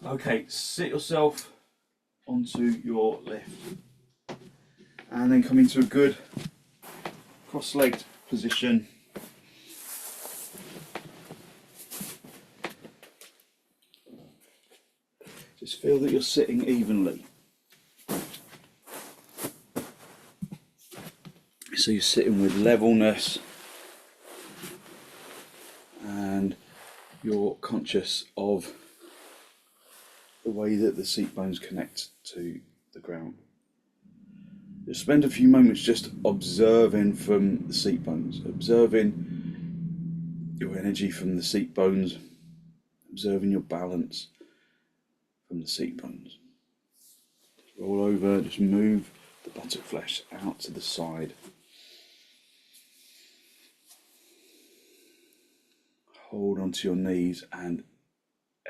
Okay, sit yourself onto your lift and then come into a good cross-legged position. Just feel that you're sitting evenly. So you're sitting with levelness and you're conscious of the way that the seat bones connect to the ground. Just spend a few moments just observing from the seat bones, observing your energy from the seat bones, observing your balance from the seat bones. Just roll over, just move the buttock flesh out to the side. Hold onto your knees and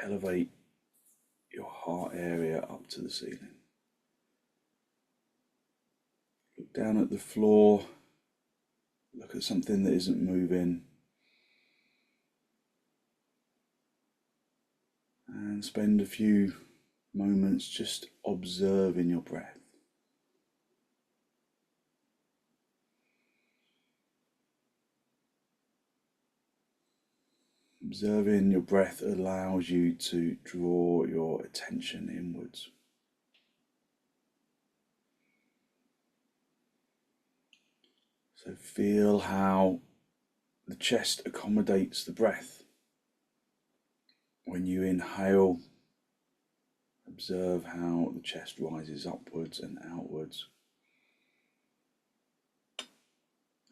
elevate your heart area up to the ceiling. Look down at the floor, look at something that isn't moving, and spend a few moments just observing your breath. Observing your breath allows you to draw your attention inwards. So feel how the chest accommodates the breath. When you inhale, observe how the chest rises upwards and outwards.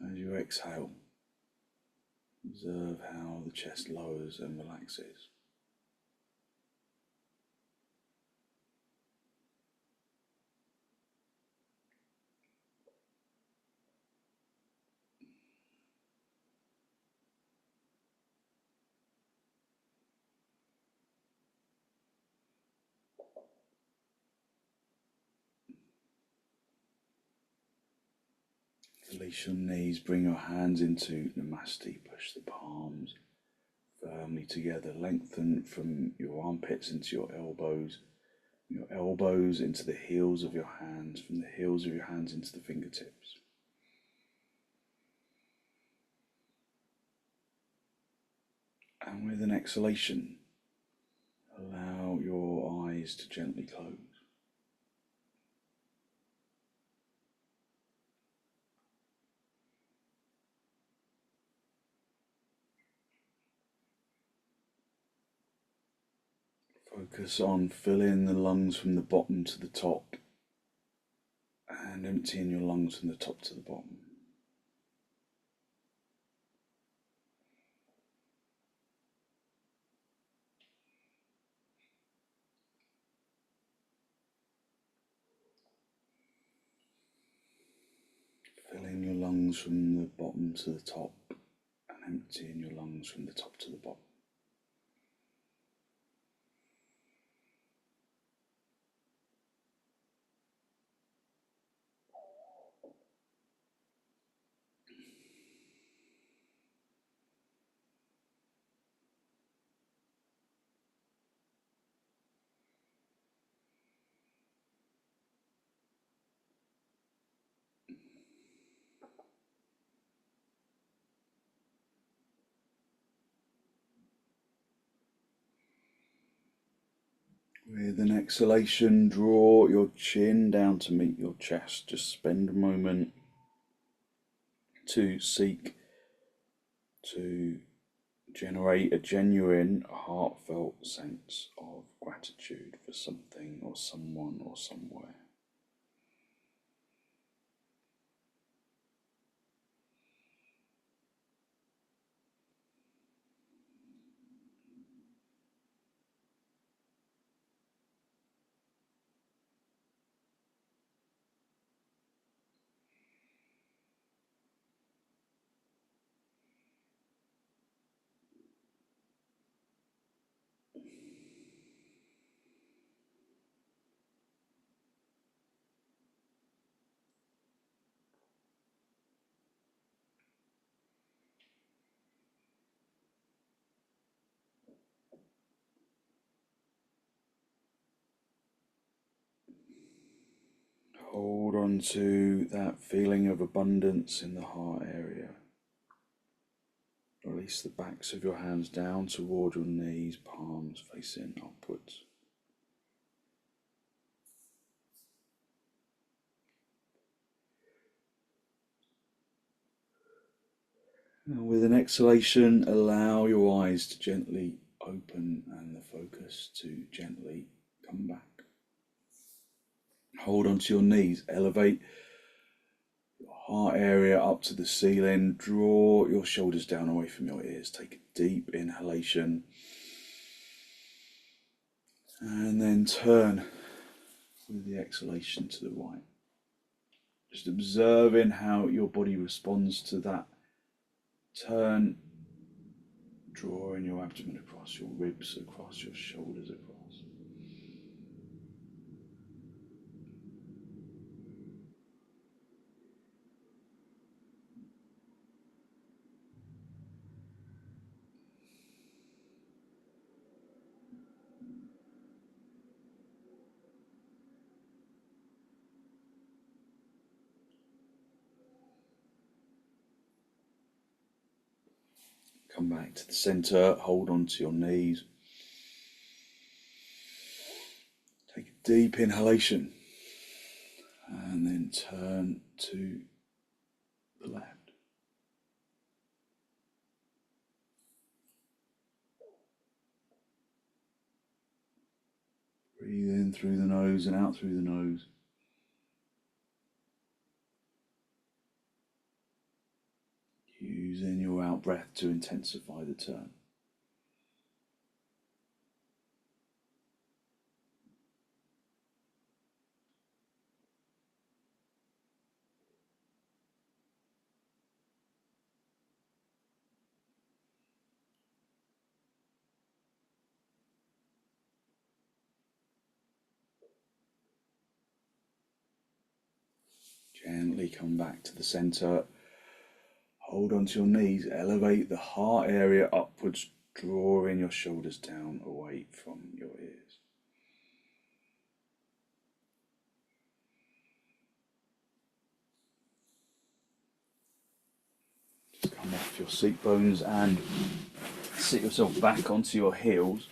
As you exhale, observe how the chest lowers and relaxes. Release your knees, bring your hands into Namaste, push the palms firmly together, lengthen from your armpits into your elbows into the heels of your hands, from the heels of your hands into the fingertips. And with an exhalation, allow your eyes to gently close. Focus on filling the lungs from the bottom to the top and emptying your lungs from the top to the bottom. Filling your lungs from the bottom to the top and emptying your lungs from the top to the bottom. With an exhalation, draw your chin down to meet your chest. Just spend a moment to seek to generate a genuine, heartfelt sense of gratitude for something or someone or somewhere. on to that feeling of abundance in the heart area. Release the backs of your hands down toward your knees, palms facing upwards. And with an exhalation, allow your eyes to gently open and the focus to gently come back. Hold onto your knees, elevate your heart area up to the ceiling, draw your shoulders down away from your ears. Take a deep inhalation and then turn with the exhalation to the right. Just observing how your body responds to that turn, drawing your abdomen across, your ribs across, your shoulders across. Come back to the center, hold on to your knees. Take a deep inhalation and then turn to the left. Breathe in through the nose and out through the nose. Using your out breath to intensify the turn. Gently come back to the center. Hold onto your knees, elevate the heart area upwards, drawing your shoulders down away from your ears. Just come off your seat bones and sit yourself back onto your heels.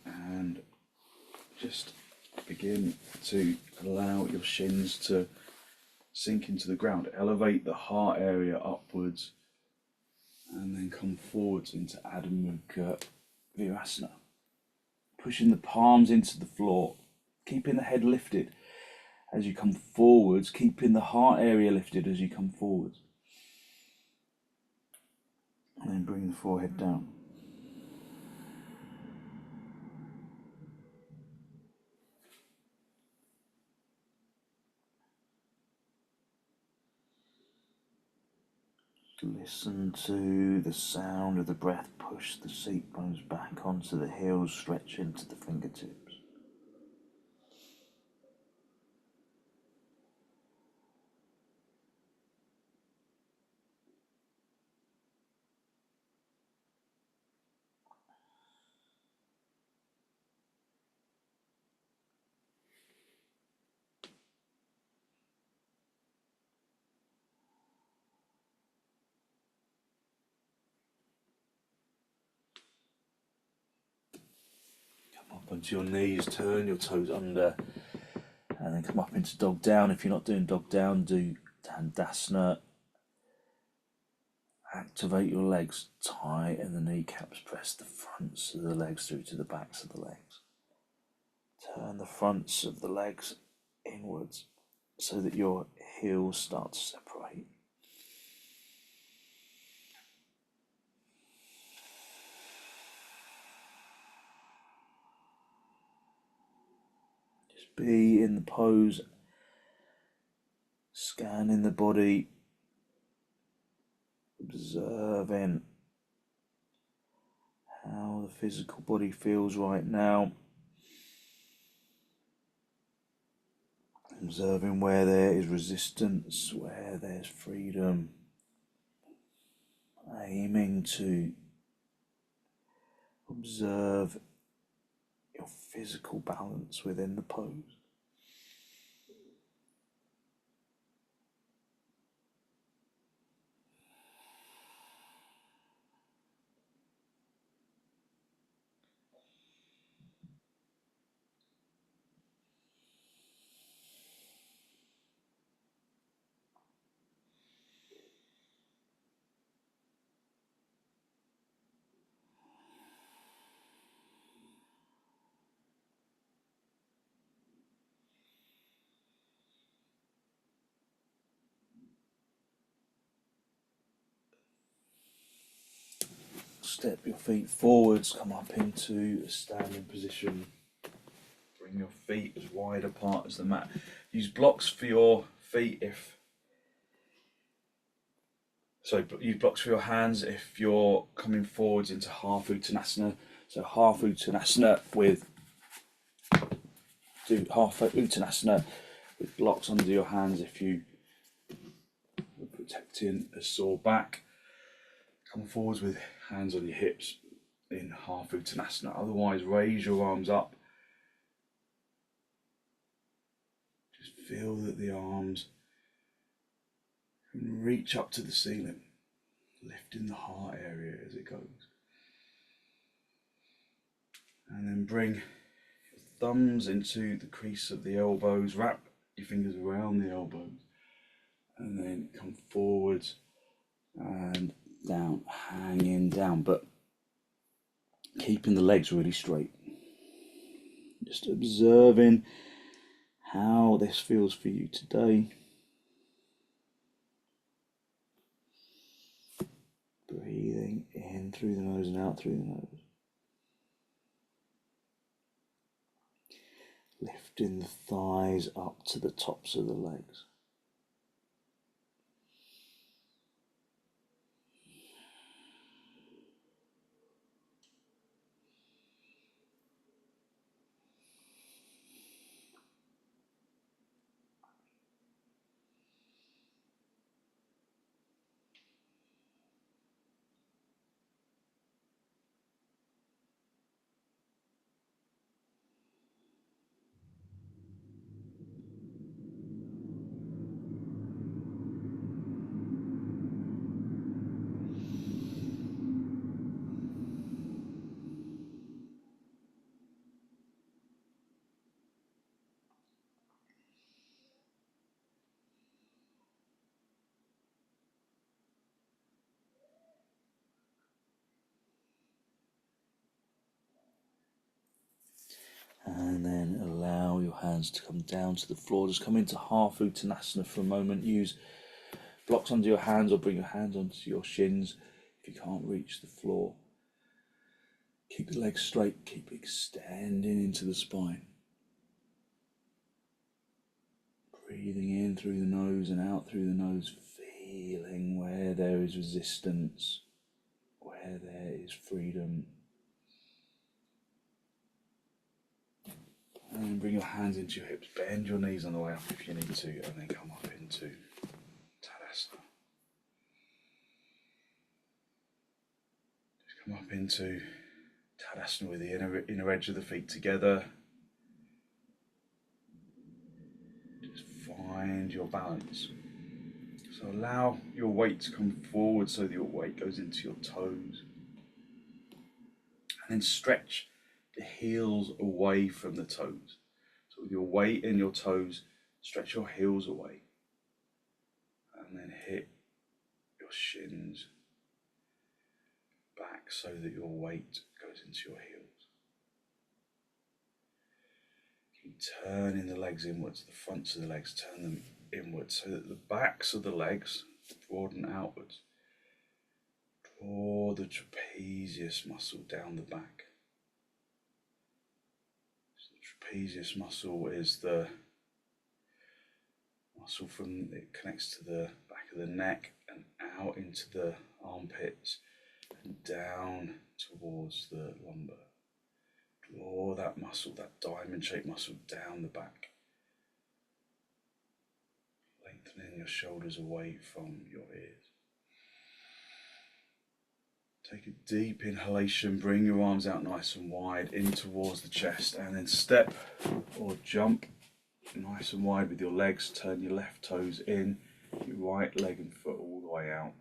And just begin to allow your shins to sink into the ground. Elevate the heart area upwards and then come forwards into Adho Mukha Virasana. Pushing the palms into the floor, keeping the head lifted as you come forwards, keeping the heart area lifted as you come forwards. And then bring the forehead down. Listen to the sound of the breath. Push the seat bones back onto the heels, stretch into the fingertips. Up onto your knees, turn your toes under, and then come up into dog down. If you're not doing dog down, do dandasana. Activate your legs, tighten the kneecaps, press the fronts of the legs through to the backs of the legs. Turn the fronts of the legs inwards so that your heels start to separate. Be in the pose, scanning the body, observing how the physical body feels right now, observing where there is resistance, where there's freedom, aiming to observe your physical balance within the pose. step your feet forwards, come up into a standing position. Bring your feet as wide apart as the mat. Use blocks for your feet use blocks for your hands if you're coming forwards into half uttanasana. So half uttanasana do half uttanasana with blocks under your hands if you are protecting a sore back. Come forwards with hands on your hips in half uttanasana. Otherwise, raise your arms up. Just feel that the arms can reach up to the ceiling, lifting the heart area as it goes. And then bring your thumbs into the crease of the elbows, wrap your fingers around the elbows, and then come forwards and down, hanging down, but keeping the legs really straight. Just observing how this feels for you today. Breathing in through the nose and out through the nose. Lifting the thighs up to the tops of the legs. And then allow your hands to come down to the floor. Just come into half uttanasana for a moment. Use blocks under your hands or bring your hands onto your shins if you can't reach the floor. Keep the legs straight, keep extending into the spine. Breathing in through the nose and out through the nose, feeling where there is resistance, where there is freedom. And then bring your hands into your hips, bend your knees on the way up if you need to, and then come up into Tadasana. Just come up into Tadasana with the inner edge of the feet together. Just find your balance. So allow your weight to come forward so that your weight goes into your toes. And then stretch the heels away from the toes. So with your weight in your toes, stretch your heels away. And then hit your shins back so that your weight goes into your heels. Keep turning the legs inwards, the fronts of the legs, turn them inwards so that the backs of the legs broaden outwards. Draw the trapezius muscle down the back. Trapezius muscle is the muscle it connects to the back of the neck and out into the armpits and down towards the lumbar. Draw that muscle, that diamond shaped muscle down the back. Lengthening your shoulders away from your ears. Take a deep inhalation, bring your arms out nice and wide in towards the chest, and then step or jump nice and wide with your legs. Turn your left toes in, your right leg and foot all the way out.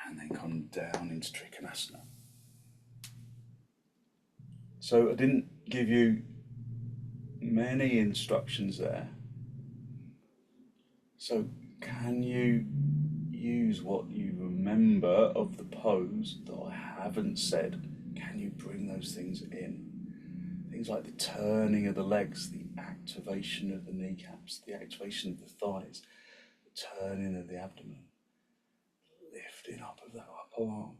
And then come down into trikonasana. So I didn't give you many instructions there. So can you use what you remember of the pose that I haven't said? Can you bring those things in? Things like the turning of the legs, the activation of the kneecaps, the activation of the thighs, the turning of the abdomen, lifting up of that upper whole arm.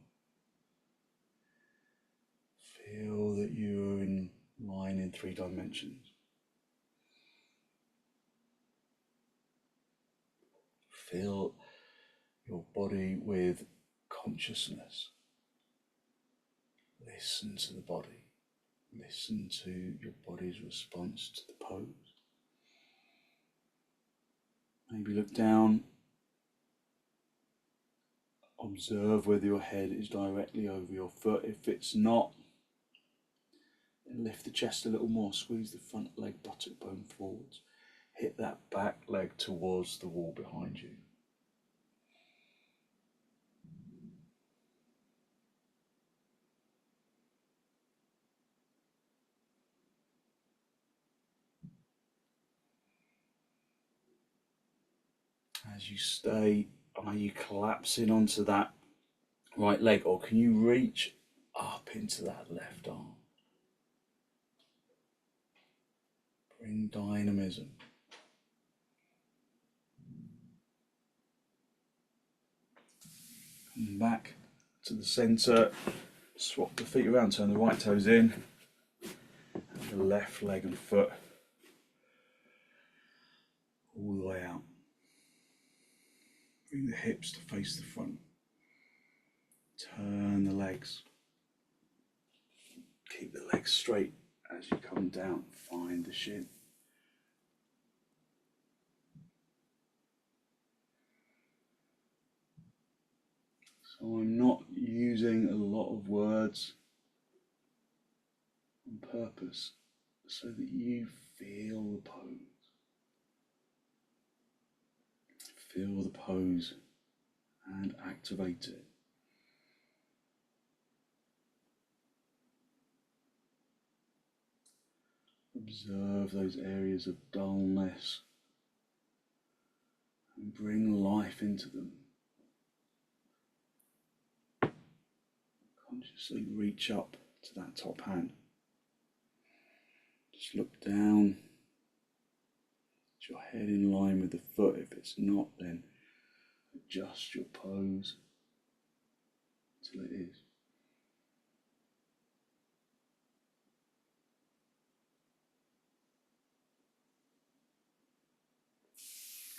Feel that you're in line in 3 dimensions. Fill your body with consciousness. Listen to the body. Listen to your body's response to the pose. Maybe look down. Observe whether your head is directly over your foot. If it's not, then lift the chest a little more. Squeeze the front leg buttock bone forwards. Hit that back leg towards the wall behind you. As you stay, are you collapsing onto that right leg, or can you reach up into that left arm? Bring dynamism. Come back to the centre, swap the feet around, turn the right toes in, and the left leg and foot all the way out. Bring the hips to face the front. Turn the legs. Keep the legs straight as you come down. Find the shin. So I'm not using a lot of words on purpose so that you feel the pose. Feel the pose and activate it. Observe those areas of dullness and bring life into them. Consciously reach up to that top hand. Just look down. Get your head in line with the foot. If it's not, then adjust your pose until it is.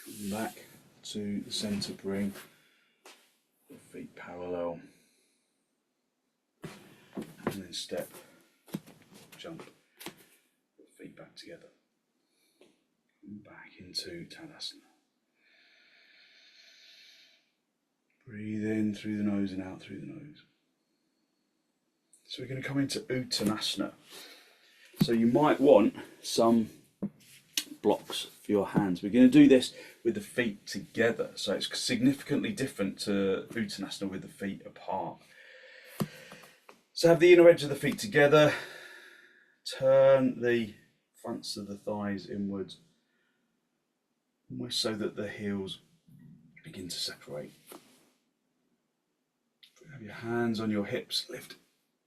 Come back to the centre, bring your feet parallel, and then step, jump, your feet back together. Come back into Tadasana. Breathe in through the nose and out through the nose. So we're going to come into Uttanasana. So you might want some blocks for your hands. We're going to do this with the feet together. So it's significantly different to Uttanasana with the feet apart. So have the inner edge of the feet together. Turn the fronts of the thighs inwards, almost so that the heels begin to separate. Have your hands on your hips, lift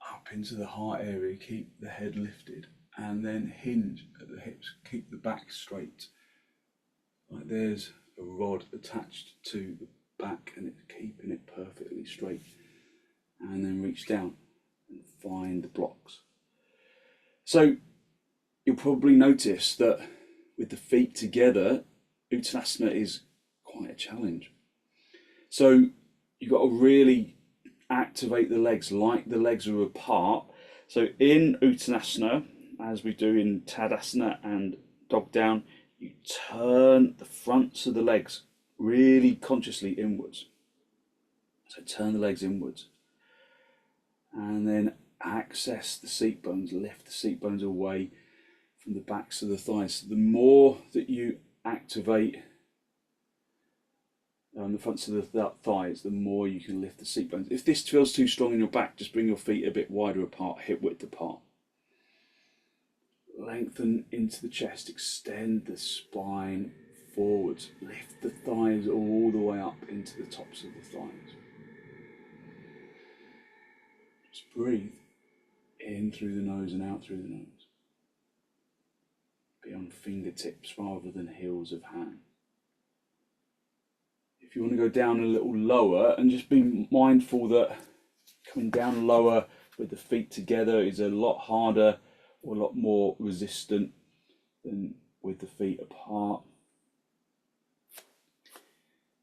up into the heart area, keep the head lifted, and then hinge at the hips, keep the back straight. Like there's a rod attached to the back and it's keeping it perfectly straight. And then reach down and find the blocks. So you'll probably notice that with the feet together, Uttanasana is quite a challenge. So you've got to really activate the legs like the legs are apart. So in Uttanasana, as we do in Tadasana and dog down, you turn the fronts of the legs really consciously inwards. So turn the legs inwards. And then access the seat bones, lift the seat bones away from the backs of the thighs. So the more that you activate the fronts of the thighs, the more you can lift the seat bones. If this feels too strong in your back, just bring your feet a bit wider apart, hip width apart. Lengthen into the chest, extend the spine forwards, lift the thighs all the way up into the tops of the thighs. Just breathe in through the nose and out through the nose. Be on fingertips rather than heels of hand. If if you want to go down a little lower, and just be mindful that coming down lower with the feet together is a lot harder or a lot more resistant than with the feet apart.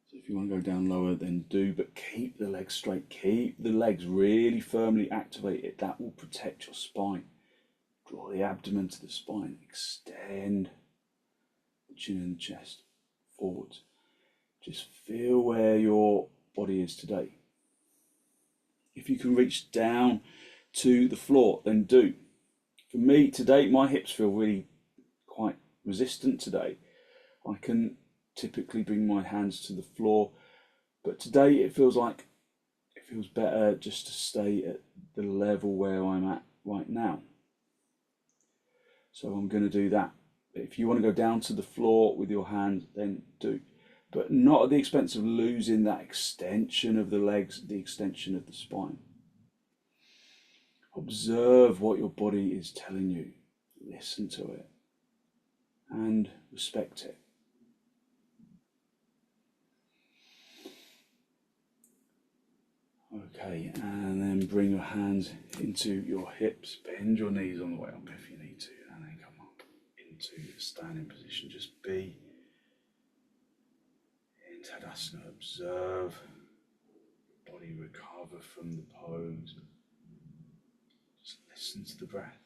So if you want to go down lower, then do, but keep the legs straight. Keep the legs really firmly activated. That will protect your spine. Draw the abdomen to the spine. Extend the chin and the chest forwards. Just feel where your body is today. If you can reach down to the floor, then do. For me today, my hips feel really quite resistant today. I can typically bring my hands to the floor, but today it feels better just to stay at the level where I'm at right now. So I'm going to do that. If you want to go down to the floor with your hands, then do, but not at the expense of losing that extension of the legs, the extension of the spine. Observe what your body is telling you. Listen to it and respect it. Okay, and then bring your hands into your hips. Bend your knees on the way up if you need to, and then come up into the standing position. Just be in Tadasana. Observe your body recover from the pose. Just listen to the breath.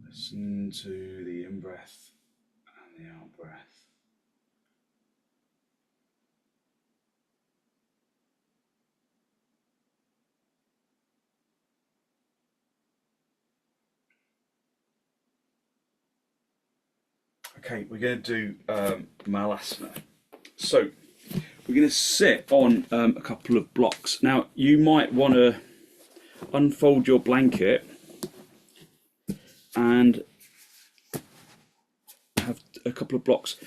Listen to the in-breath and the out-breath. Okay, we're going to do malasana. So we're going to sit on a couple of blocks. Now you might want to unfold your blanket and have a couple of blocks,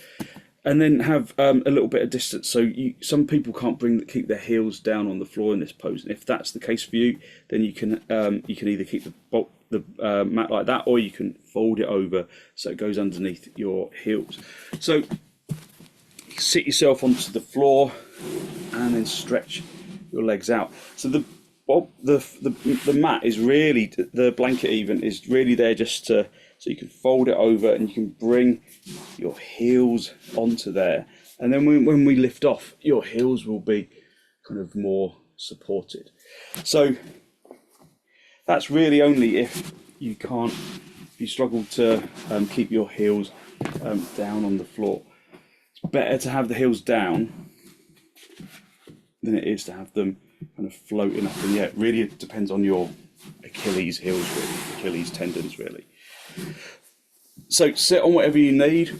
and then have a little bit of distance. So some people can't keep their heels down on the floor in this pose, and if that's the case for you, then you can either keep the mat like that, or you can fold it over so it goes underneath your heels. So you sit yourself onto the floor and then stretch your legs out. So the mat is really, the blanket even is really there just to, so you can fold it over and you can bring your heels onto there, and then when we lift off, your heels will be kind of more supported. So that's really only if you struggle to keep your heels down on the floor. It's better to have the heels down than it is to have them kind of floating up in the air. It really depends on your Achilles heels, really, Achilles tendons, really. So sit on whatever you need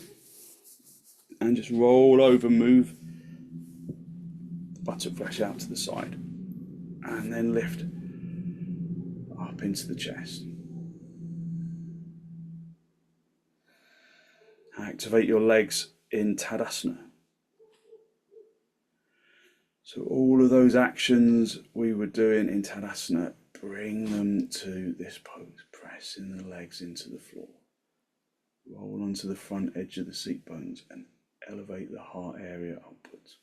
and just roll over, move the buttock flesh out to the side, and then lift up into the chest. Activate your legs in Tadasana. So all of those actions we were doing in Tadasana, bring them to this pose, pressing the legs into the floor. Roll onto the front edge of the seat bones and elevate the heart area upwards.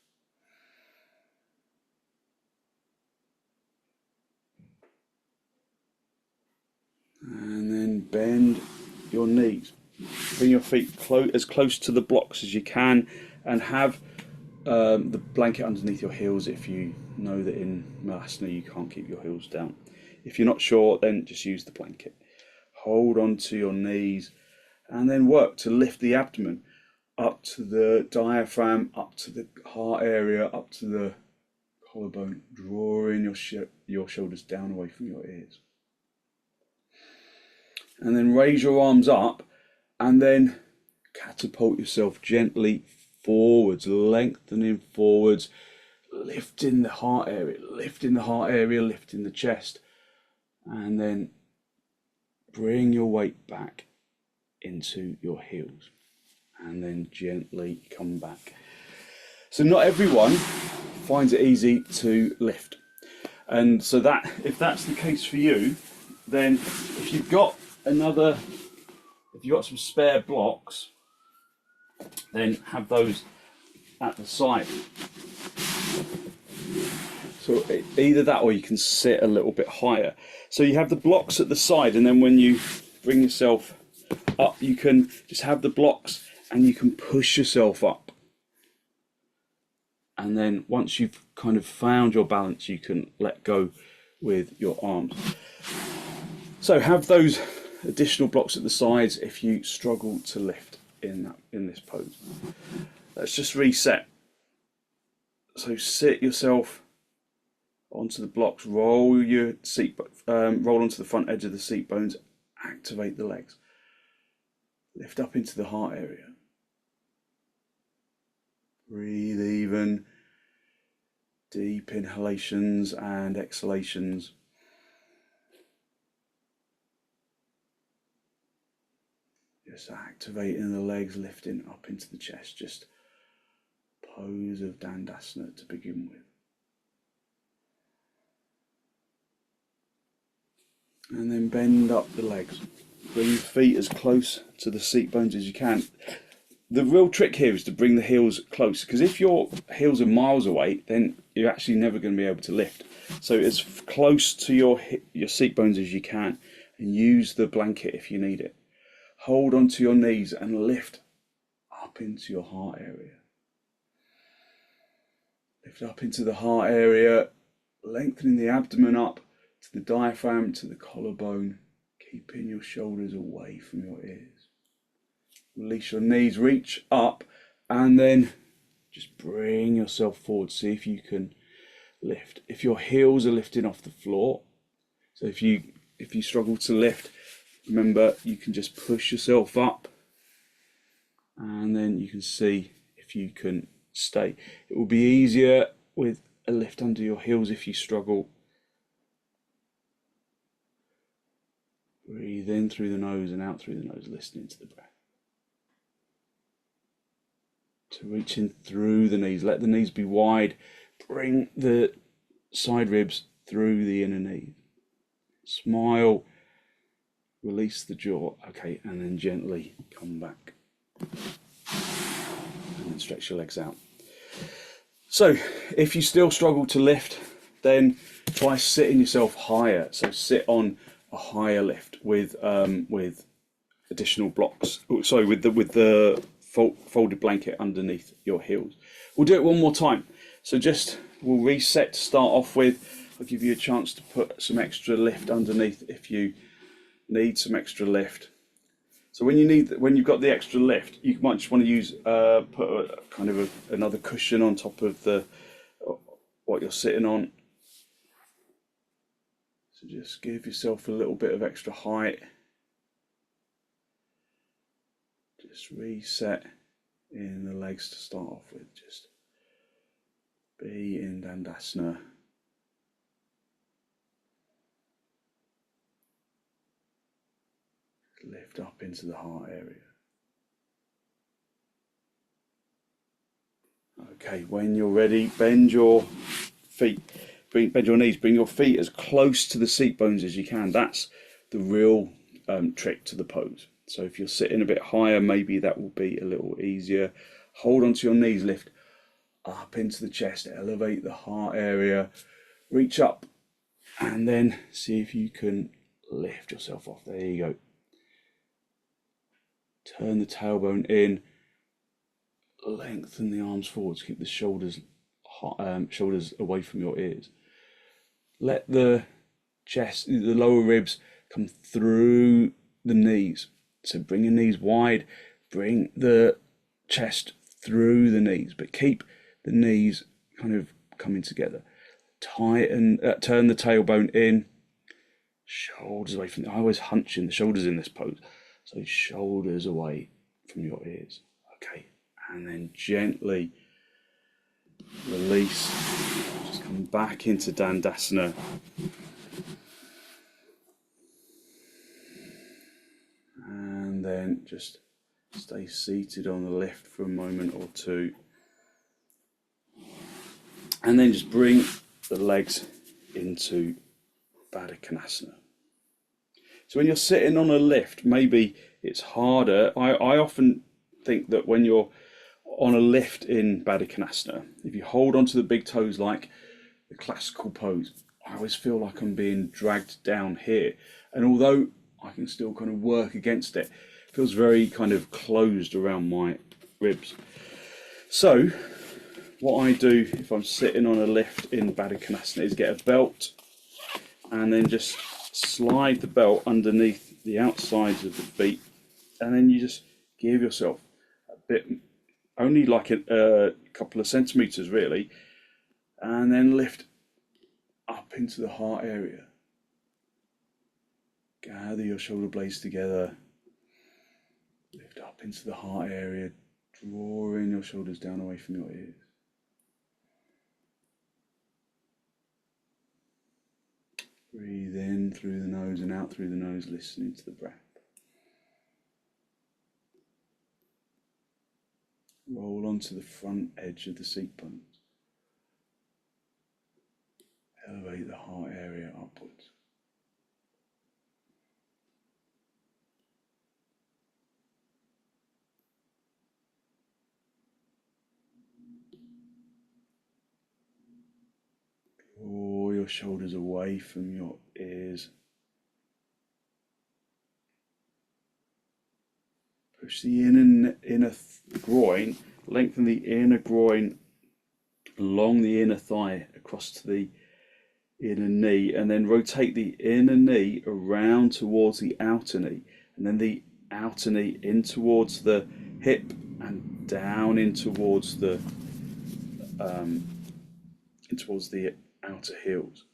And then bend your knees. Bring your feet as close to the blocks as you can, and have the blanket underneath your heels if you know that in malasana you can't keep your heels down. If you're not sure, then just use the blanket. Hold on to your knees and then work to lift the abdomen up to the diaphragm, up to the heart area, up to the collarbone, drawing your shoulders down away from your ears. And then raise your arms up and then catapult yourself gently forwards, lengthening forwards, lifting the heart area, lifting the chest, and then bring your weight back into your heels and then gently come back. So not everyone finds it easy to lift, and so that if that's the case for you, then if you've got some spare blocks, then have those at the side. So either that, or you can sit a little bit higher. So you have the blocks at the side, and then when you bring yourself up, you can just have the blocks and you can push yourself up. And then once you've kind of found your balance, you can let go with your arms. So have those additional blocks at the sides if you struggle to lift in this pose. Let's just reset. So sit yourself onto the blocks, roll your seat, roll onto the front edge of the seat bones, activate the legs, lift up into the heart area, breathe even, deep inhalations and exhalations. Just activating the legs, lifting up into the chest, just pose of dandasana to begin with. And then bend up the legs. Bring your feet as close to the seat bones as you can. The real trick here is to bring the heels close, because if your heels are miles away, then you're actually never going to be able to lift. So as close to your seat bones as you can, and use the blanket if you need it. Hold onto your knees and lift up into your heart area. Lift up into the heart area, lengthening the abdomen up to the diaphragm, to the collarbone, keeping your shoulders away from your ears. Release your knees, reach up, and then just bring yourself forward. See if you can lift. If your heels are lifting off the floor, so if you struggle to lift, remember you can just push yourself up, and then you can see if you can stay. It will be easier with a lift under your heels if you struggle. Breathe in through the nose and out through the nose, listening to the breath. So reach in through the knees, let the knees be wide, bring the side ribs through the inner knee. Smile, release the jaw, okay, and then gently come back. And then stretch your legs out. So if you still struggle to lift, then try sitting yourself higher. So sit on a higher lift with additional blocks. Sorry, with the folded blanket underneath your heels. We'll do it one more time. So we'll reset to start off with. I'll give you a chance to put some extra lift underneath if you need some extra lift. So when you've got the extra lift, you might just want to use another cushion on top of what you're sitting on. So just give yourself a little bit of extra height. Just reset in the legs to start off with. Just be in dandasana. Lift up into the heart area. Okay, when you're ready, bend your feet. Bend your knees, bring your feet as close to the seat bones as you can. That's the real trick to the pose. So if you're sitting a bit higher, maybe that will be a little easier. Hold onto your knees, lift up into the chest, elevate the heart area, reach up, and then see if you can lift yourself off. There you go. Turn the tailbone in, lengthen the arms forwards, keep the shoulders away from your ears. Let the chest, the lower ribs come through the knees. So bring your knees wide, bring the chest through the knees, but keep the knees kind of coming together. Tighten, turn the tailbone in, shoulders away from. I always hunch in the shoulders in this pose, so shoulders away from your ears. Okay, and then gently release. Just come back into dandasana. And then just stay seated on the lift for a moment or two. And then just bring the legs into baddha konasana. So when you're sitting on a lift, maybe it's harder. I often think that when you're on a lift in baddha konasana, if you hold onto the big toes like the classical pose, I always feel like I'm being dragged down here. And although I can still kind of work against it, it feels very kind of closed around my ribs. So what I do if I'm sitting on a lift in baddha konasana is get a belt and then just slide the belt underneath the outsides of the feet, and then you just give yourself a bit, only like a couple of centimeters really, and then lift up into the heart area. Gather your shoulder blades together, lift up into the heart area, drawing your shoulders down away from your ears. Breathe in through the nose and out through the nose, listening to the breath. Roll onto the front edge of the seat bones. Elevate the heart area upwards. Draw your shoulders away from your ears. Push the inner groin, lengthen the inner groin along the inner thigh across to the inner knee, and then rotate the inner knee around towards the outer knee, and then the outer knee in towards the hip and down in towards the outer heels.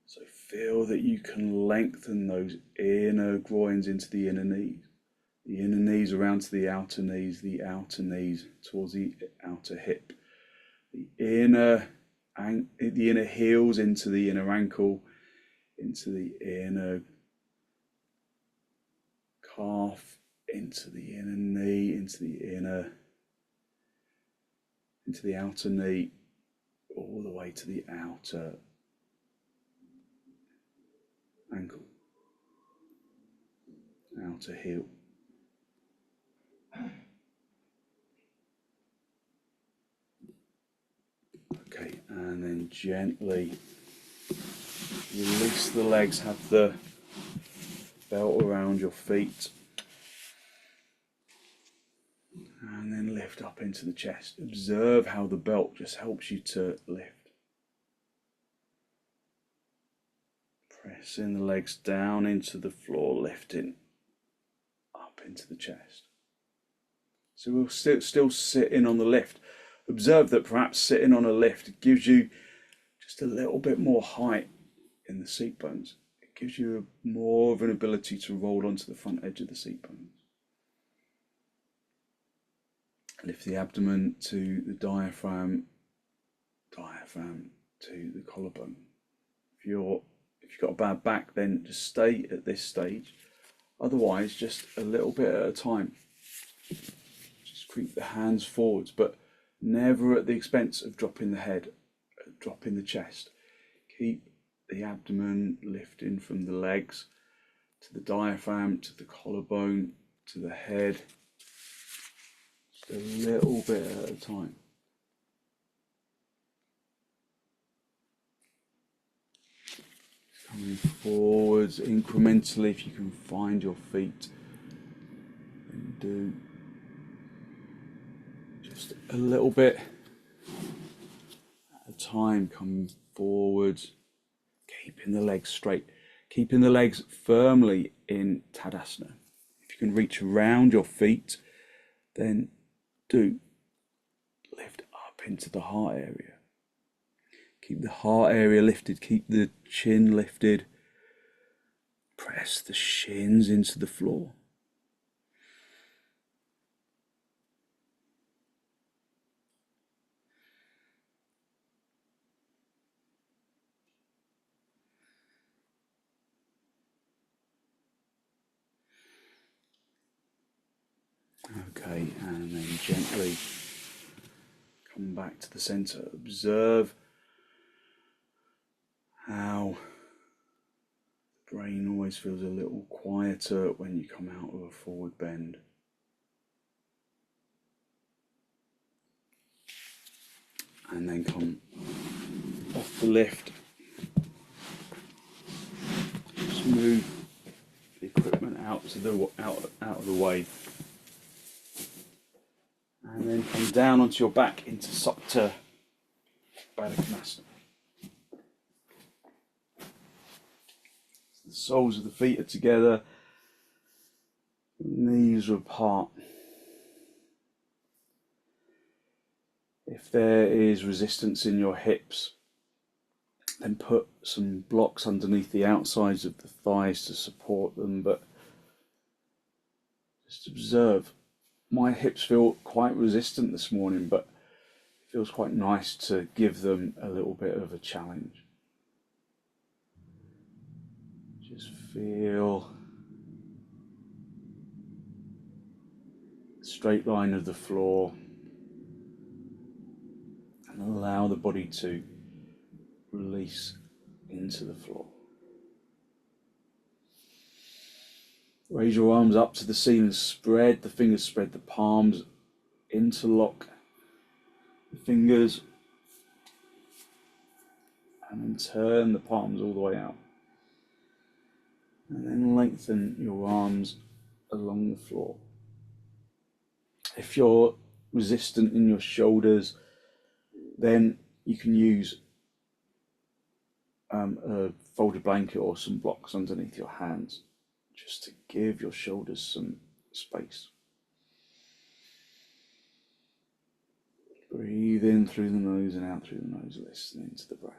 So feel that you can lengthen those inner groins into the inner knees. The inner knees around to the outer knees towards the outer hip. The inner heels into the inner ankle, into the inner calf, into the inner knee, into the outer knee, all the way to the outer ankle, outer heel. Okay, and then gently release the legs, have the belt around your feet, and then lift up into the chest. Observe how the belt just helps you to lift. Pressing the legs down into the floor, lifting up into the chest. So we'll still sitting on the lift. Observe that perhaps sitting on a lift gives you just a little bit more height in the seat bones. It gives you more of an ability to roll onto the front edge of the seat bones. Lift the abdomen to the diaphragm to the collarbone. If you've got a bad back, then just stay at this stage. Otherwise, just a little bit at a time. Just creep the hands forwards, but never at the expense of dropping the head, dropping the chest. Keep the abdomen lifting from the legs to the diaphragm, to the collarbone, to the head. Just a little bit at a time. Coming forwards incrementally, if you can find your feet, then do just a little bit at a time. Coming forwards, keeping the legs straight, keeping the legs firmly in Tadasana. If you can reach around your feet, then do lift up into the heart area. Keep the heart area lifted, keep the chin lifted. Press the shins into the floor. Okay, and then gently come back to the center. Observe how the brain always feels a little quieter when you come out of a forward bend. And then come off the lift. Just move the equipment out of the way. And then come down onto your back into supta, konasana. The soles of the feet are together, knees are apart. If there is resistance in your hips, then put some blocks underneath the outsides of the thighs to support them, but just observe. My hips feel quite resistant this morning, but it feels quite nice to give them a little bit of a challenge. Just feel the straight line of the floor and allow the body to release into the floor. Raise your arms up to the ceiling, spread the fingers, spread the palms, interlock the fingers, and then turn the palms all the way out. And then lengthen your arms along the floor. If you're resistant in your shoulders, then you can use a folded blanket or some blocks underneath your hands, just to give your shoulders some space. Breathe in through the nose and out through the nose, listening to the breath.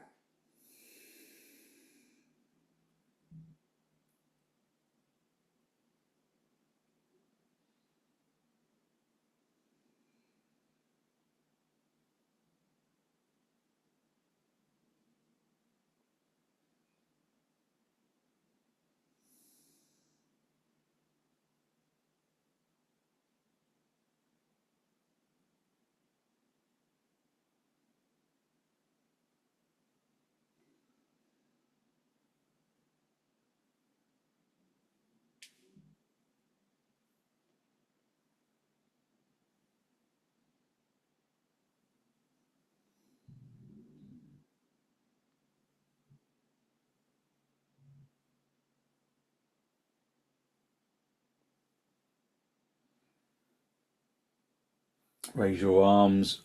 Raise your arms,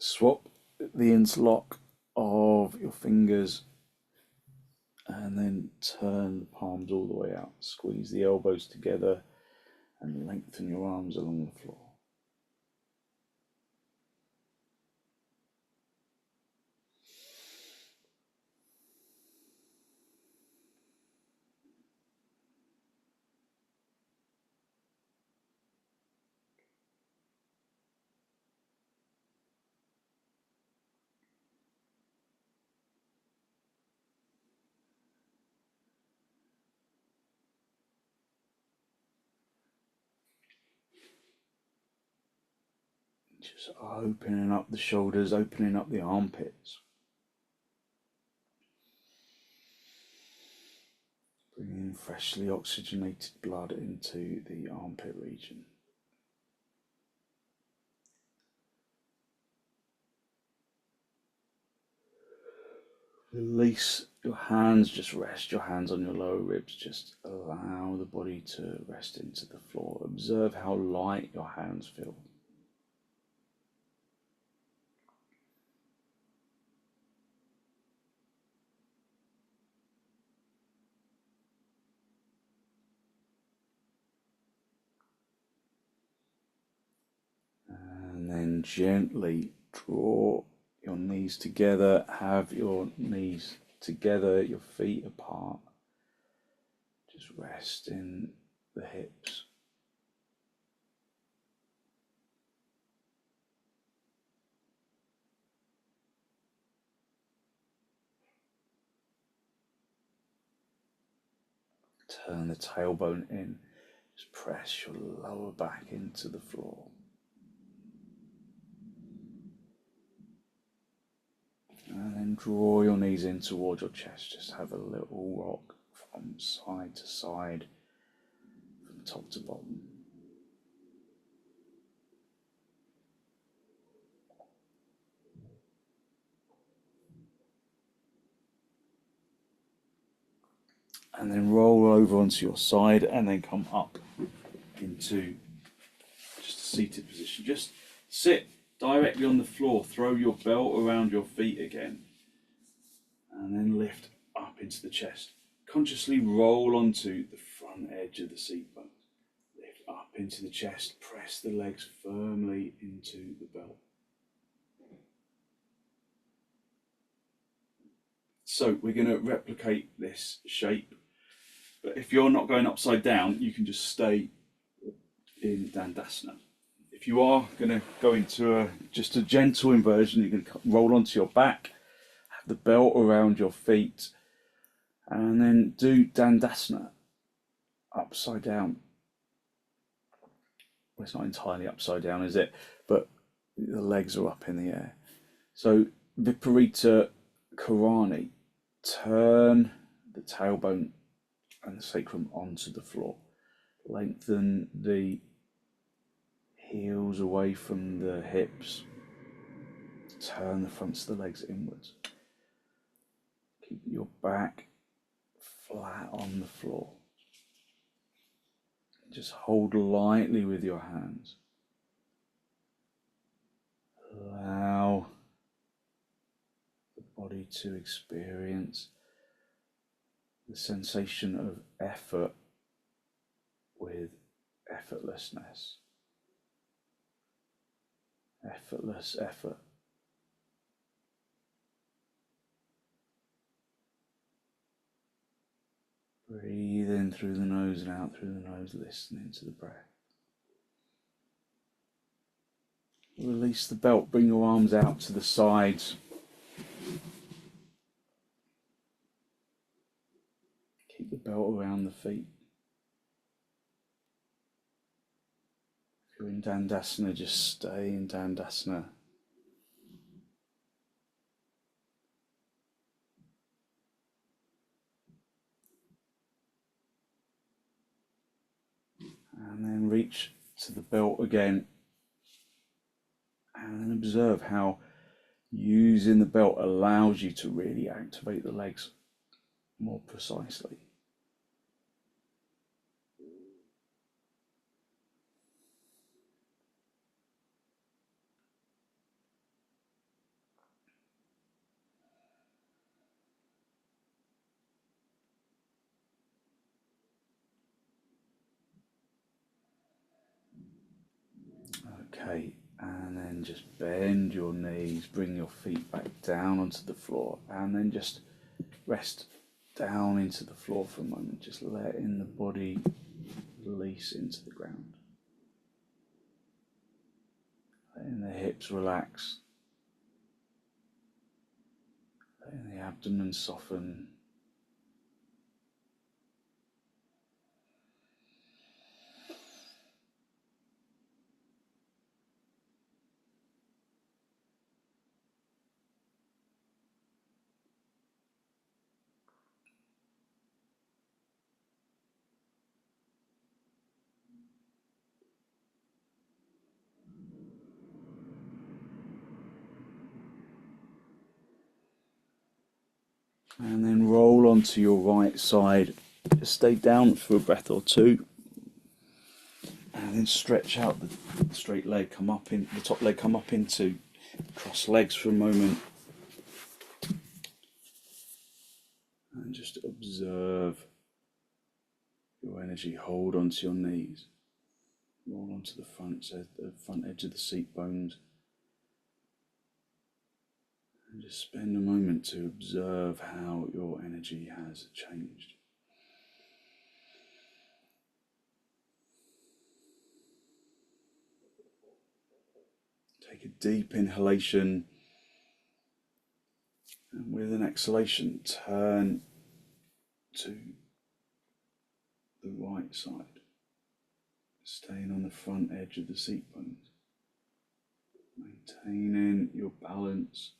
swap the interlock of your fingers, and then turn the palms all the way out. Squeeze the elbows together and lengthen your arms along the floor. Just opening up the shoulders, opening up the armpits. Bringing freshly oxygenated blood into the armpit region. Release your hands, just rest your hands on your lower ribs, just allow the body to rest into the floor. Observe how light your hands feel. And then gently draw your knees together, have your knees together, your feet apart. Just rest in the hips. Turn the tailbone in. Just press your lower back into the floor. And then draw your knees in towards your chest. Just have a little rock from side to side, from top to bottom. and then roll over onto your side, and then come up into just a seated position. Just sit directly on the floor, throw your belt around your feet again, and then lift up into the chest. Consciously roll onto the front edge of the seat bones. Lift up into the chest, press the legs firmly into the belt. So we're going to replicate this shape, but if you're not going upside down, you can just stay in dandasana. If you are going to go into just a gentle inversion, you're going to roll onto your back, have the belt around your feet, and then do dandasana upside down. Well, it's not entirely upside down, is it? But the legs are up in the air. So viparita karanhi. Turn the tailbone and the sacrum onto the floor. Lengthen the heels away from the hips. Turn the fronts of the legs inwards. Keep your back flat on the floor. Just hold lightly with your hands. Allow the body to experience the sensation of effort with effortlessness. Effortless effort. Breathe in through the nose and out through the nose, listening to the breath. Release the belt, bring your arms out to the sides. Keep the belt around the feet. If you're in dandasana, just stay in dandasana. And then reach to the belt again. And then observe how using the belt allows you to really activate the legs more precisely. Okay, and then just bend your knees, bring your feet back down onto the floor, and then just rest down into the floor for a moment, just letting the body release into the ground. Letting the hips relax, letting the abdomen soften. And then roll onto your right side. Just stay down for a breath or two. And then stretch out the straight leg, come up in the top leg, come up into cross legs for a moment. And just observe your energy. Hold onto your knees. Roll onto the front edge of the seat bones. And just spend a moment to observe how your energy has changed. Take a deep inhalation, and with an exhalation, turn to the right side, staying on the front edge of the seat bones, maintaining your balance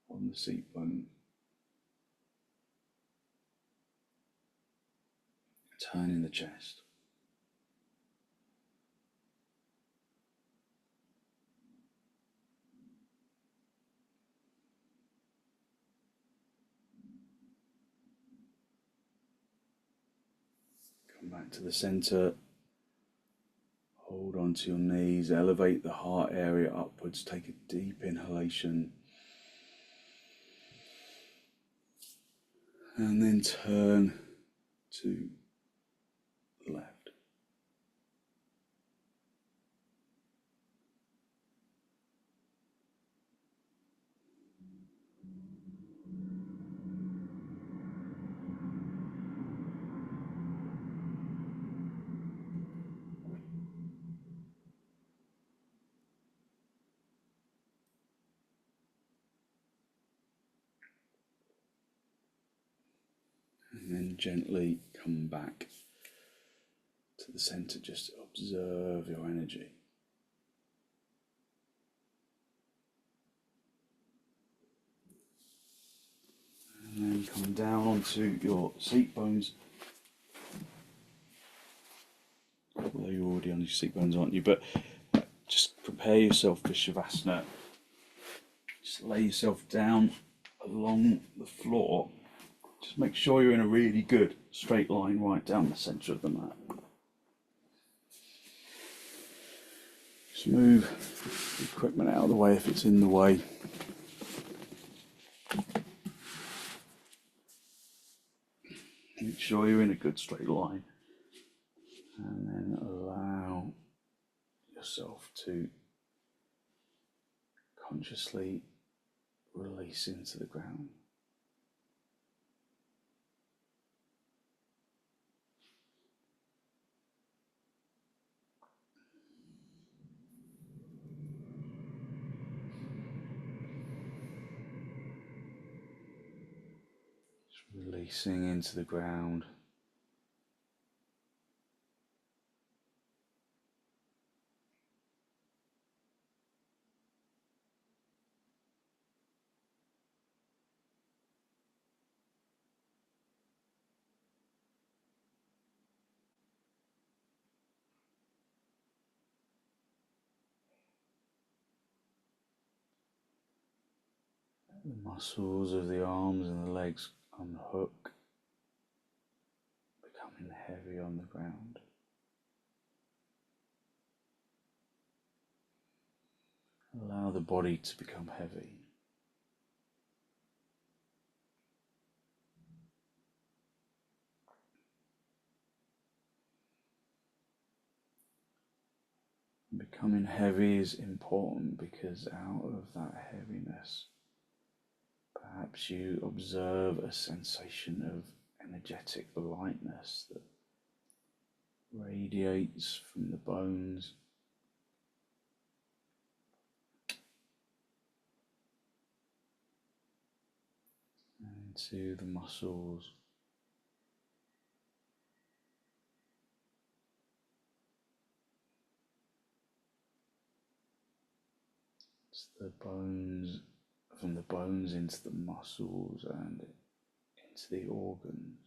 on the seat bone. Turning the chest. back to the center. Hold onto your knees, elevate the heart area upwards, take a deep inhalation. And then turn to the left. And then gently come back to the center. Just observe your energy. And then come down onto your seat bones. Although you're already on your seat bones, aren't you? But just prepare yourself for Shavasana. Just lay yourself down along the floor. Just make sure you're in a really good straight line right down the center of the mat. Just move the equipment out of the way if it's in the way. Make sure you're in a good straight line. And then allow yourself to consciously release into the ground. Just releasing into the ground. The muscles of the arms and the legs unhook, becoming heavy on the ground. Allow the body to become heavy. Becoming heavy is important because out of that heaviness, perhaps you observe a sensation of energetic lightness that radiates from the bones into the muscles. It's the bones, from the bones into the muscles and into the organs.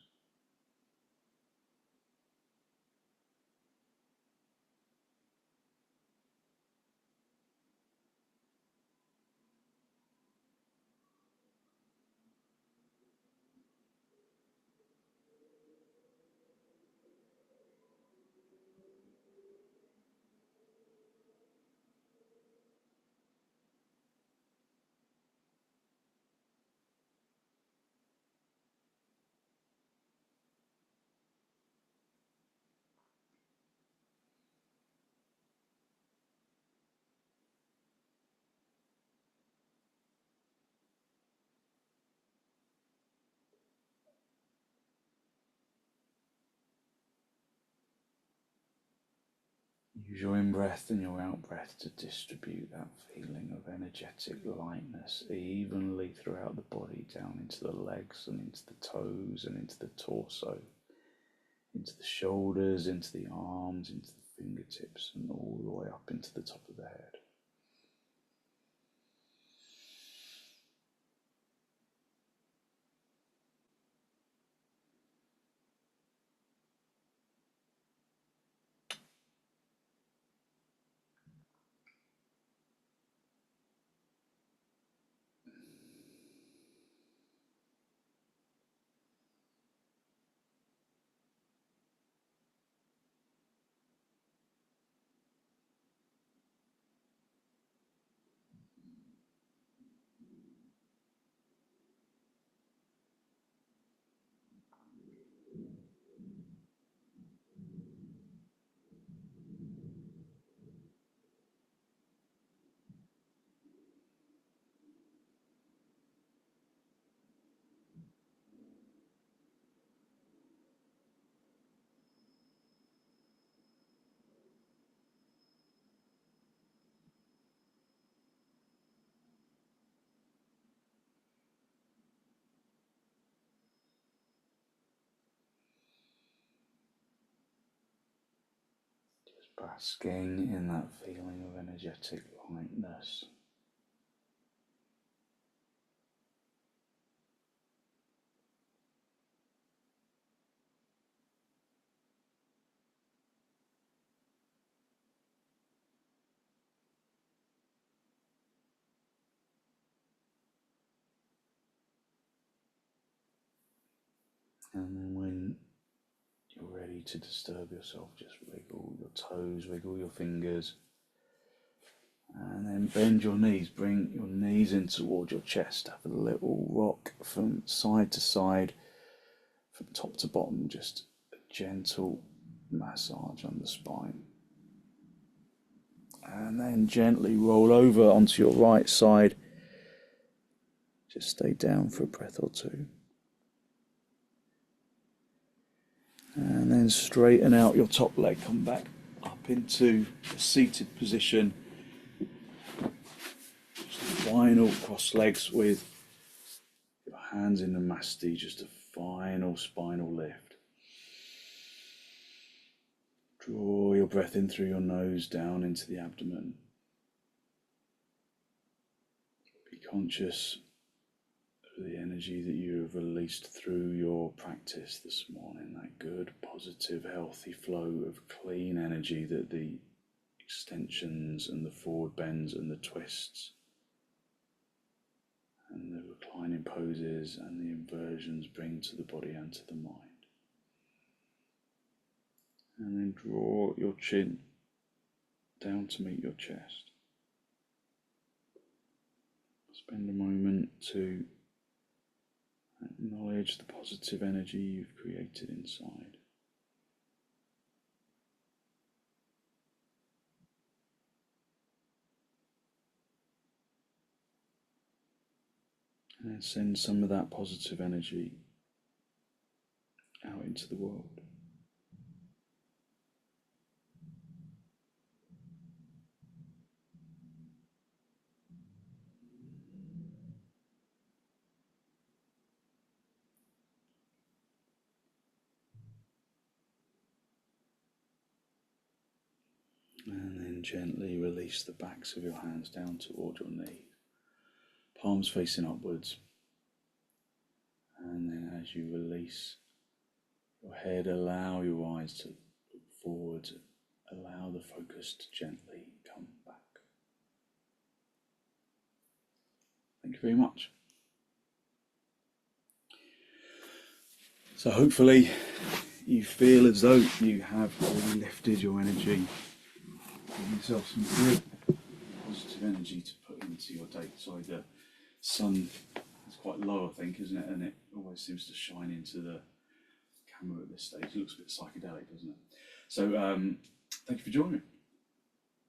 Use your in-breath and your out-breath to distribute that feeling of energetic lightness evenly throughout the body, down into the legs and into the toes and into the torso, into the shoulders, into the arms, into the fingertips, and all the way up into the top of the head. basking in that feeling of energetic lightness. And then when you're ready to disturb yourself, just wiggle your toes, wiggle your fingers, and then bend your knees. Bring your knees in towards your chest. Have a little rock from side to side, from top to bottom, just a gentle massage on the spine. And then gently roll over onto your right side. Just stay down for a breath or two. And then straighten out your top leg, come back up into a seated position. Just final cross legs with your hands in the masti, just a final spinal lift. Draw your breath in through your nose down into the abdomen. Be conscious the energy that you have released through your practice this morning, that good, positive, healthy flow of clean energy that the extensions and the forward bends and the twists and the reclining poses and the inversions bring to the body and to the mind. And then draw your chin down to meet your chest. Spend a moment to acknowledge the positive energy you've created inside. And then send some of that positive energy out into the world. And then gently release the backs of your hands down toward your knees, palms facing upwards. And then as you release your head, allow your eyes to look forward, allow the focus to gently come back. Thank you very much. So hopefully you feel as though you have really lifted your energy. Give yourself some good positive energy to put into your day. Sorry, the sun is quite low, I think, isn't it? And it always seems to shine into the camera at this stage. It looks a bit psychedelic, doesn't it? So thank you for joining me.